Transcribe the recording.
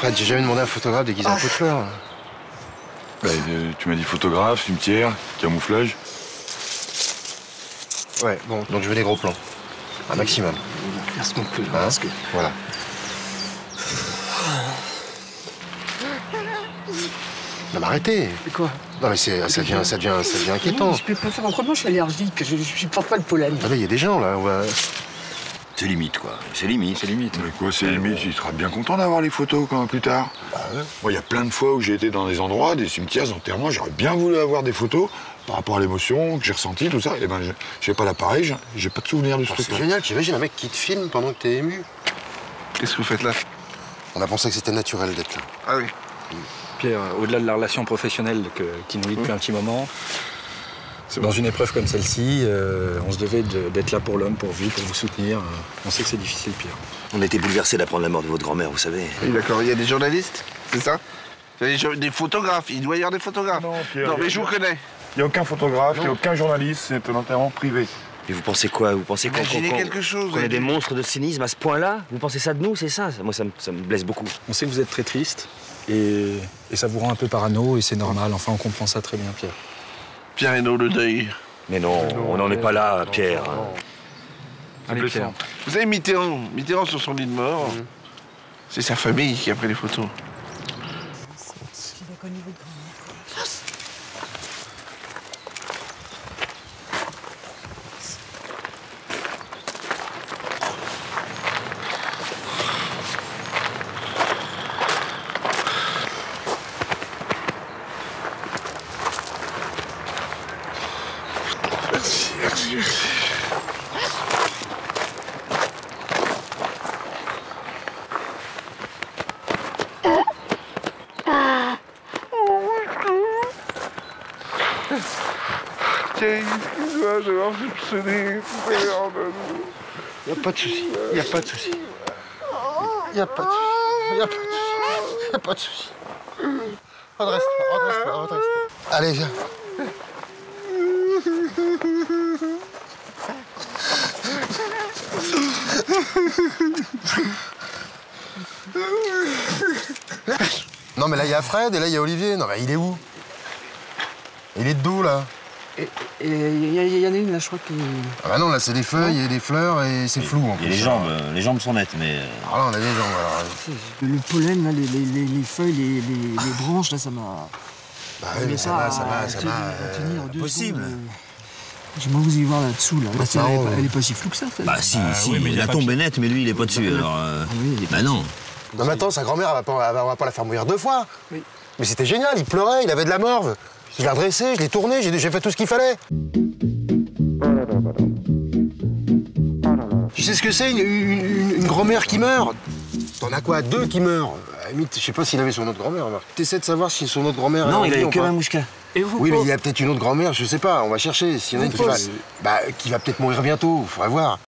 Fred, j'ai jamais demandé à un photographe déguisé en pot de fleurs. Bah, tu m'as dit photographe, cimetière, camouflage. Ouais, bon, donc je veux des gros plans. Un maximum. On va faire ce qu'on peut, Hein, parce que... Voilà. Non mais arrêtez. Mais quoi? Non mais ça devient inquiétant. Je peux pas faire autrement, je suis allergique, je supporte pas le pollen. Ah là, il y a des gens là, on va... C'est limite, quoi. C'est limite. C'est limite. Mais quoi, c'est limite? Il sera bien content d'avoir les photos quand plus tard. Bah, ouais. Moi, il y a plein de fois où j'ai été dans des endroits, des cimetières, des enterrements, j'aurais bien voulu avoir des photos par rapport à l'émotion que j'ai ressentie, tout ça. Et ben, j'ai pas l'appareil, j'ai pas de souvenir de ce Oh, truc. c'est génial, t'imagines un mec qui te filme pendant que t'es ému. Qu'est-ce que vous faites là? On a pensé que c'était naturel d'être là. Ah oui. Pierre, au-delà de la relation professionnelle qui nous lie depuis un petit moment, dans une épreuve comme celle-ci, on se devait d'être là pour l'homme, pour vous soutenir. On sait que c'est difficile, Pierre. On était bouleversés d'apprendre la mort de votre grand-mère, vous savez. Oui, d'accord. Il y a des journalistes, c'est ça? Il y a des photographes. Il doit y avoir des photographes. Non, Pierre, non mais je vous connais. Il n'y a aucun photographe, il n'y a aucun journaliste, c'est un enterrement privé. Et vous pensez quoi? Vous pensez Imaginez quelque chose. qu'on est des monstres de cynisme à ce point-là? Vous pensez ça de nous, c'est ça? Moi, ça me blesse beaucoup. On sait que vous êtes très triste et ça vous rend un peu parano et c'est normal. Enfin, on comprend ça très bien, Pierre. Pierre Hénaud, le deuil. Mais non, on n'en est pas là, Pierre. Allez, Pierre. Vous savez Mitterrand sur son lit de mort, c'est sa famille qui a pris les photos. Merci, merci, merci. Tiens, excuse-moi d'avoir soupçonné tout à l'heure. Y a pas de souci, y a pas de souci. Y a pas de souci, y a pas de souci, y a pas de souci. Redresse-toi. Allez, viens. Non mais là il y a Fred et là il y a Olivier. Non mais il est où? Il est de dos là. Et il y en a une là, je crois que... Ah bah non, là c'est des feuilles et des fleurs et c'est flou en plus. Et les jambes sont nettes, mais... Ah là on a des jambes alors. Le pollen, là, les feuilles, les branches, là, ça m'a... Bah oui mais ça m'a... tenir 2 possible. secondes. J'aimerais vous y voir là-dessous, là. Elle est pas si floue que ça, celle-là. Bah si, oui, mais la tombe est nette, mais lui, il est pas dessus, alors... Bah non. Non mais attends, sa grand-mère, on va pas la faire mourir 2 fois. Oui. Mais c'était génial, il pleurait, il avait de la morve. Je l'ai redressé, je l'ai tourné, j'ai fait tout ce qu'il fallait. Tu sais ce que c'est, une grand-mère qui meurt? T'en as quoi, 2 qui meurent? À la limite, je sais pas s'il avait son autre grand-mère, remarque. T'essaies de savoir si son autre grand-mère... Non, est en il vie avait ou que pas. Mamouchka. Et vous, Oui, mais quoi il y a peut-être une autre grand-mère, je sais pas, on va chercher. S'il y en a une qui va peut-être mourir bientôt, faudrait voir.